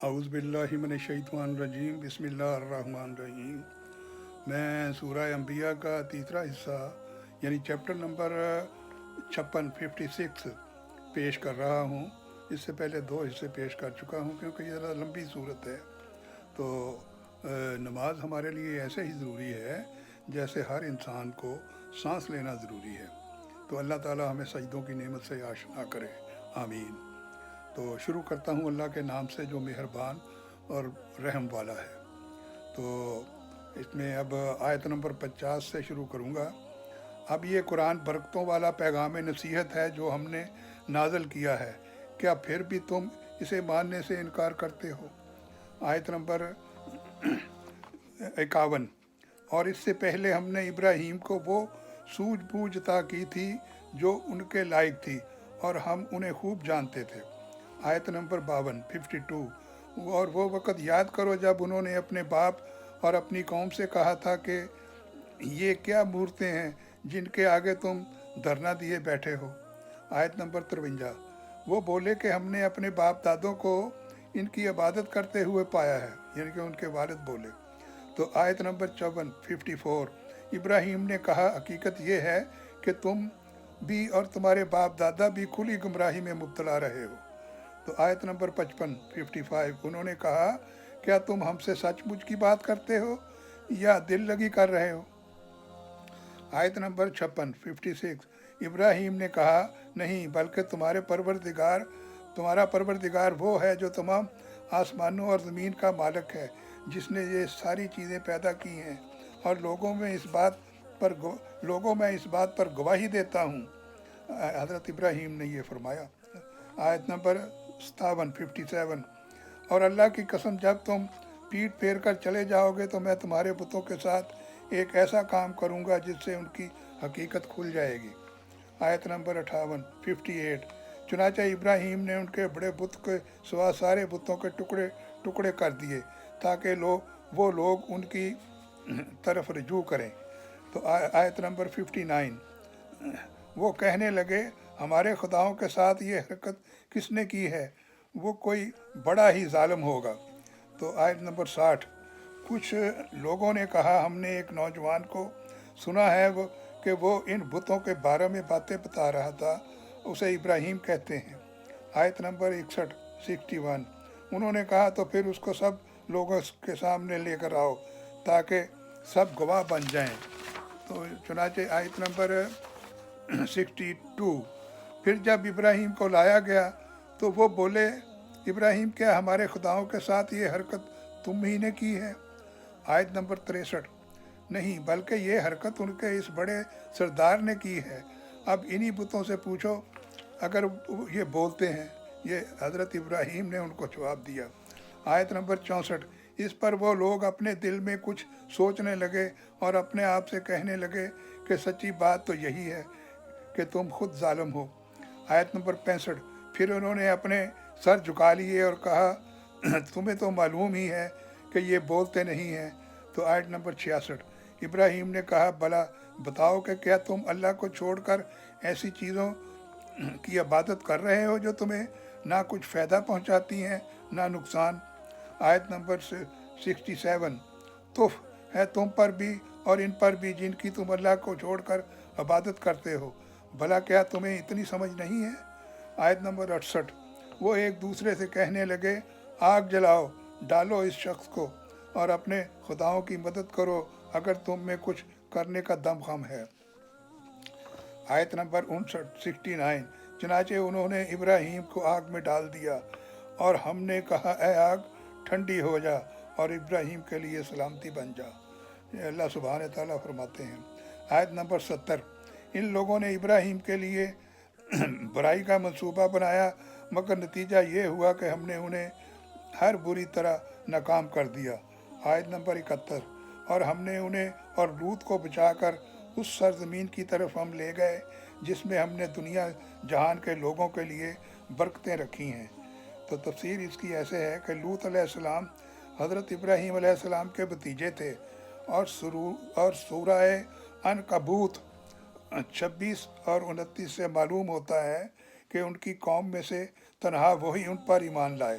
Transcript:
اعوذ باللہ من الشیطان الرجیم بسم اللہ الرحمن الرحیم۔ میں سورہ انبیاء کا تیسرا حصہ یعنی چیپٹر نمبر 56 پیش کر رہا ہوں۔ اس سے پہلے 2 حصے پیش کر چکا ہوں کیونکہ یہ ذرا لمبی صورت ہے۔ تو نماز ہمارے لیے ایسے ہی ضروری ہے جیسے ہر انسان کو سانس لینا ضروری ہے۔ تو اللہ تعالی ہمیں سجدوں کی نعمت سے آشنا کرے، آمین۔ تو شروع کرتا ہوں اللہ کے نام سے جو مہربان اور رحم والا ہے۔ تو اس میں اب آیت نمبر 50 سے شروع کروں گا۔ اب یہ قرآن برکتوں والا پیغام نصیحت ہے جو ہم نے نازل کیا ہے، کیا پھر بھی تم اسے ماننے سے انکار کرتے ہو؟ آیت نمبر 51۔ اور اس سے پہلے ہم نے ابراہیم کو وہ سوجھ بوجھ عطا کی تھی جو ان کے لائق تھی، اور ہم انہیں خوب جانتے تھے۔ آیت نمبر 52۔ اور وہ وقت یاد کرو جب انہوں نے اپنے باپ اور اپنی قوم سے کہا تھا کہ یہ کیا مورتیں ہیں جن کے آگے تم دھرنا دیے بیٹھے ہو۔ آیت نمبر 53۔ وہ بولے کہ ہم نے اپنے باپ دادوں کو ان کی عبادت کرتے ہوئے پایا ہے، یعنی کہ ان کے والد بولے۔ تو آیت نمبر 54۔ ابراہیم نے کہا حقیقت یہ ہے کہ تم بھی اور تمہارے باپ دادا بھی کھلی گمراہی میں مبتلا رہے ہو۔ تو آیت نمبر 55۔ انہوں نے کہا کیا تم ہم سے سچ مچ کی بات کرتے ہو یا دل لگی کر رہے ہو؟ آیت نمبر 56۔ ابراہیم نے کہا نہیں، بلکہ تمہارا پروردگار وہ ہے جو تمام آسمانوں اور زمین کا مالک ہے، جس نے یہ ساری چیزیں پیدا کی ہیں، اور لوگوں میں اس بات پر گواہی دیتا ہوں۔ حضرت ابراہیم نے یہ فرمایا۔ آیت نمبر 57۔ اور اللہ کی قسم جب تم پیٹ پھیر کر چلے جاؤ گے تو میں تمہارے بتوں کے ساتھ ایک ایسا کام کروں گا جس سے ان کی حقیقت کھل جائے گی۔ آیت نمبر 58۔ چنانچہ ابراہیم نے ان کے بڑے بت کے سوا سارے بتوں کے ٹکڑے کر دیے تاکہ وہ لوگ ان کی طرف رجوع کریں۔ تو آیت نمبر 59۔ وہ کہنے لگے ہمارے خداؤں کے ساتھ یہ حرکت کس نے کی ہے؟ وہ کوئی بڑا ہی ظالم ہوگا۔ تو آیت نمبر 60۔ کچھ لوگوں نے کہا ہم نے ایک نوجوان کو سنا ہے کہ وہ ان بتوں کے بارے میں باتیں بتا رہا تھا، اسے ابراہیم کہتے ہیں۔ آیت نمبر 61۔ انہوں نے کہا تو پھر اس کو سب لوگوں کے سامنے لے کر آؤ تاکہ سب گواہ بن جائیں۔ تو چنانچہ آیت نمبر 62۔ پھر جب ابراہیم کو لایا گیا تو وہ بولے ابراہیم کیا ہمارے خداؤں کے ساتھ یہ حرکت تم ہی نے کی ہے؟ آیت نمبر 63۔ نہیں، بلکہ یہ حرکت ان کے اس بڑے سردار نے کی ہے۔ اب انہی بتوں سے پوچھو اگر یہ بولتے ہیں۔ یہ حضرت ابراہیم نے ان کو جواب دیا۔ آیت نمبر 64۔ اس پر وہ لوگ اپنے دل میں کچھ سوچنے لگے اور اپنے آپ سے کہنے لگے کہ سچی بات تو یہی ہے کہ تم خود ظالم ہو۔ آیت نمبر 65۔ پھر انہوں نے اپنے سر جھکا لیے اور کہا تمہیں تو معلوم ہی ہے کہ یہ بولتے نہیں ہیں۔ تو آیت نمبر 66۔ ابراہیم نے کہا بھلا بتاؤ کہ کیا تم اللہ کو چھوڑ کر ایسی چیزوں کی عبادت کر رہے ہو جو تمہیں نہ کچھ فائدہ پہنچاتی ہیں نہ نقصان؟ آیت نمبر 67۔ تف ہے تم پر بھی اور ان پر بھی جن کی تم اللہ کو چھوڑ کر عبادت کرتے ہو، بھلا کیا تمہیں اتنی سمجھ نہیں ہے؟ آیت نمبر 68۔ وہ ایک دوسرے سے کہنے لگے آگ جلاؤ، ڈالو اس شخص کو اور اپنے خداؤں کی مدد کرو اگر تم میں کچھ کرنے کا دم خم ہے۔ آیت نمبر 69۔ چنانچہ انہوں نے ابراہیم کو آگ میں ڈال دیا اور ہم نے کہا اے آگ ٹھنڈی ہو جا اور ابراہیم کے لیے سلامتی بن جا۔ یہ اللہ سبحانہ تعالیٰ فرماتے ہیں۔ آیت نمبر 70۔ ان لوگوں نے ابراہیم کے لیے برائی کا منصوبہ بنایا، مگر نتیجہ یہ ہوا کہ ہم نے انہیں ہر بری طرح ناکام کر دیا۔ آیت نمبر 71۔ اور ہم نے انہیں اور لوط کو بچا کر اس سرزمین کی طرف ہم لے گئے جس میں ہم نے دنیا جہان کے لوگوں کے لیے برکتیں رکھی ہیں۔ تو تفسیر اس کی ایسے ہے کہ لوط علیہ السلام حضرت ابراہیم علیہ السلام کے بھتیجے تھے، اور سورہ عنکبوت 26 اور 29 سے معلوم ہوتا ہے کہ ان کی قوم میں سے تنہا وہی ان پر ایمان لائے۔